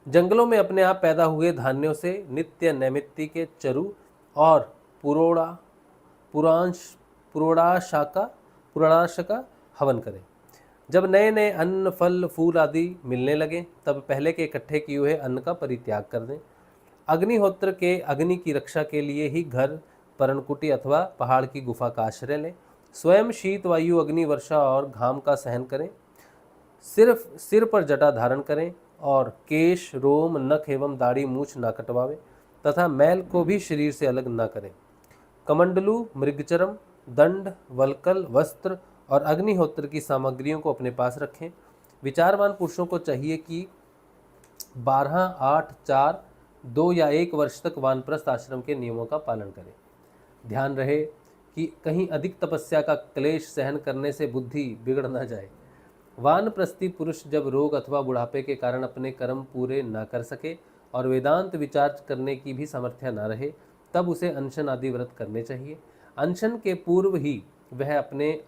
जंगलों में अपने आप पैदा हुए धान्यों से नित्य नैमित्ति के चरु और पुराणाश का हवन करें। जब नए नए अन्न, फल, फूल आदि मिलने लगे तब पहले के इकट्ठे किए हुए अन्न का परित्याग कर दें। अग्निहोत्र के अग्नि की रक्षा के लिए ही घर, पर्णकुटी अथवा पहाड़ की गुफा का आश्रय लें। स्वयं शीत वायु, अग्नि, वर्षा और घाम का सहन करें। सिर्फ सिर पर जटा धारण करें और केश, रोम, नख एवं दाढ़ी मूछ न कटवावें तथा मैल को भी शरीर से अलग न करें। कमंडलू, मृगचरम, दंड, वल्कल, वस्त्र और अग्निहोत्र की सामग्रियों को अपने पास रखें। विचारवान पुरुषों को चाहिए कि 12, 8, 4, 2 या 1 वर्ष तक वानप्रस्थ आश्रम के नियमों का पालन करें। ध्यान रहे कि कहीं अधिक तपस्या का क्लेश सहन करने से बुद्धि बिगड़ न जाए। वानप्रस्थी पुरुष जब रोग अथवा बुढ़ापे के कारण अपने कर्म पूरे न कर सके और वेदांत विचार करने की भी सामर्थ्य न रहे, तब उसे अनशन आदि व्रत करने चाहिए। अनशन के पूर्व ही वह अपने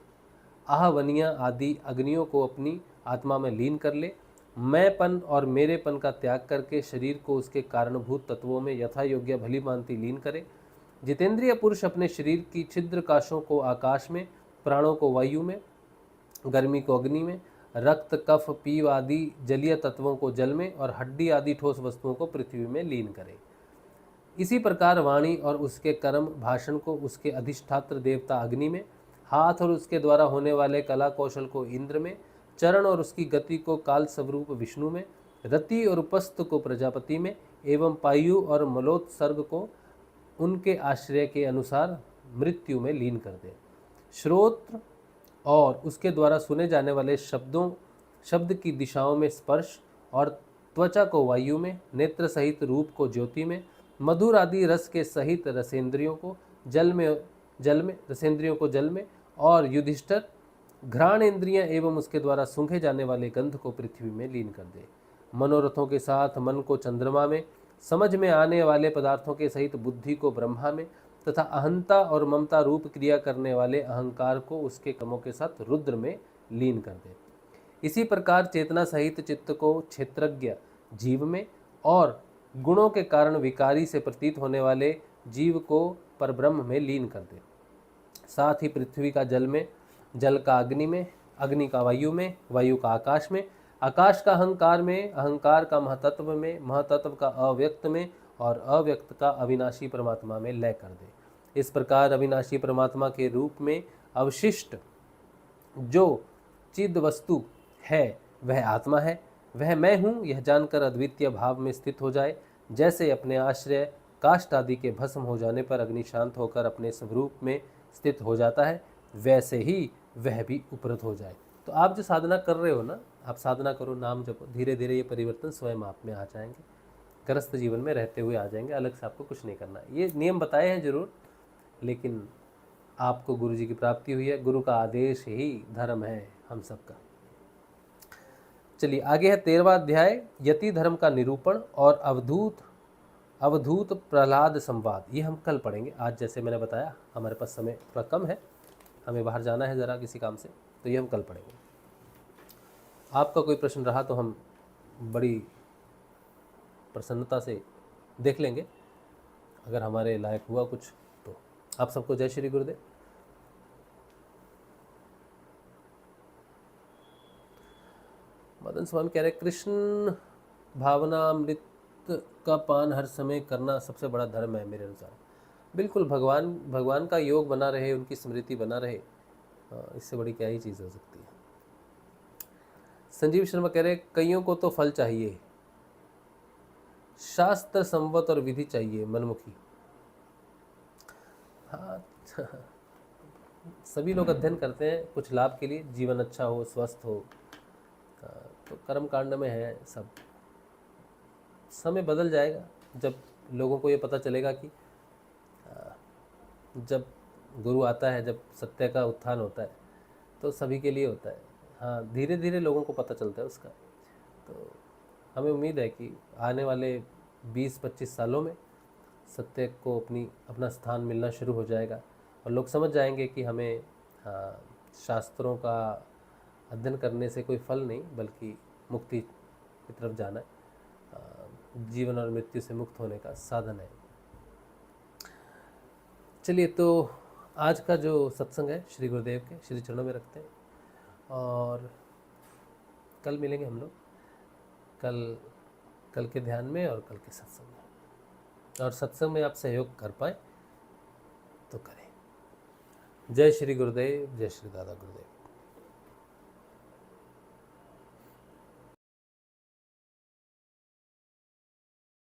आहवनिया आदि अग्नियों को अपनी आत्मा में लीन कर ले। मैंपन और मेरेपन का त्याग करके शरीर को उसके कारणभूत तत्वों में यथा योग्य भली भांति लीन करे। जितेंद्रिय पुरुष अपने शरीर की छिद्र काशों को आकाश में, प्राणों को वायु में, गर्मी को अग्नि में, रक्त, कफ, पीव आदि जलीय तत्वों को जल में और हड्डी आदि ठोस वस्तुओं को पृथ्वी में लीन करे। इसी प्रकार वाणी और उसके कर्म, भाषण को उसके अधिष्ठात्र देवता अग्नि में, हाथ और उसके द्वारा होने वाले कला कौशल को इंद्र में, चरण और उसकी गति को काल स्वरूप विष्णु में, रति और उपस्थ को प्रजापति में एवं पायु और मलोत्सर्ग को उनके आश्रय के अनुसार मृत्यु में लीन कर दे। श्रोत्र और उसके द्वारा सुने जाने वाले शब्द की दिशाओं में स्पर्श और त्वचा को वायु में, नेत्र सहित रूप को ज्योति में, मधुर आदि रस के सहित रसेंद्रियों को जल में रसेंद्रियों को जल में, और युधिष्ठिर घ्राण इंद्रियां एवं उसके द्वारा सूंघे जाने वाले गंध को पृथ्वी में लीन कर दे। मनोरथों के साथ मन को चंद्रमा में, समझ में आने वाले पदार्थों के सहित बुद्धि को ब्रह्मा में, तथा अहंता और ममता रूप क्रिया करने वाले अहंकार को उसके कर्मों के साथ रुद्र में लीन कर दे। इसी प्रकार चेतना सहित चित्त को क्षेत्रज्ञ जीव में, और गुणों के कारण विकारी से प्रतीत होने वाले जीव को परब्रह्म में लीन कर दे। साथ ही पृथ्वी का जल में, जल का अग्नि में, अग्नि का वायु में, वायु का आकाश में, आकाश का अहंकार में, अहंकार का महतत्व में, महतत्व का अव्यक्त में, और अव्यक्त का अविनाशी परमात्मा में लय कर दे। इस प्रकार अविनाशी परमात्मा के रूप में अवशिष्ट जो चिद वस्तु है वह आत्मा है, वह मैं हूँ, यह जानकर अद्वितीय भाव में स्थित हो जाए। जैसे अपने आश्रय काष्ठ आदि के भस्म हो जाने पर अग्नि शांत होकर अपने स्वरूप में स्थित हो जाता है, वैसे ही वह भी उपरत हो जाए। तो आप जो साधना कर रहे हो ना, आप साधना करो, नाम जपो, धीरे धीरे ये परिवर्तन स्वयं आप में आ जाएंगे, गृहस्थ जीवन में रहते हुए आ जाएंगे। अलग से आपको कुछ नहीं करना है। ये नियम बताए हैं जरूर, लेकिन आपको गुरु जी की प्राप्ति हुई है, गुरु का आदेश ही धर्म है हम सबका। चलिए आगे है 13वां अध्याय, यति धर्म का निरूपण और अवधूत प्रहलाद संवाद। ये हम कल पढ़ेंगे। आज जैसे मैंने बताया हमारे पास समय थोड़ा कम है, हमें बाहर जाना है ज़रा किसी काम से, तो ये हम कल पढ़ेंगे। आपका कोई प्रश्न रहा तो हम बड़ी प्रसन्नता से देख लेंगे, अगर हमारे लायक हुआ कुछ तो। आप सबको जय श्री गुरुदेव। मदन स्वामी कह रहे कृष्ण भावना अमृत का पान हर समय करना सबसे बड़ा धर्म है मेरे अनुसार। बिल्कुल, भगवान का योग बना रहे, उनकी स्मृति बना रहे, इससे बड़ी क्या ही चीज़ हो सकती है। संजीव शर्मा कह रहे कईयों को तो फल चाहिए, शास्त्र संवत और विधि चाहिए मनमुखी। हाँ सभी लोग अध्ययन करते हैं कुछ लाभ के लिए, जीवन अच्छा हो, स्वस्थ हो, तो कर्म कांड में है सब। समय बदल जाएगा जब लोगों को ये पता चलेगा कि जब गुरु आता है, जब सत्य का उत्थान होता है तो सभी के लिए होता है। हाँ, धीरे धीरे लोगों को पता चलता है उसका। तो हमें उम्मीद है कि आने वाले 20-25 सालों में सत्य को अपना स्थान मिलना शुरू हो जाएगा, और लोग समझ जाएंगे कि हमें शास्त्रों का अध्ययन करने से कोई फल नहीं, बल्कि मुक्ति की तरफ जाना है, जीवन और मृत्यु से मुक्त होने का साधन है। चलिए, तो आज का जो सत्संग है श्री गुरुदेव के श्री चरणों में रखते हैं, और कल मिलेंगे हम लोग, कल के ध्यान में और कल के सत्संग में। और सत्संग में आप सहयोग कर पाए तो करें। जय श्री गुरुदेव, जय श्री दादा गुरुदेव।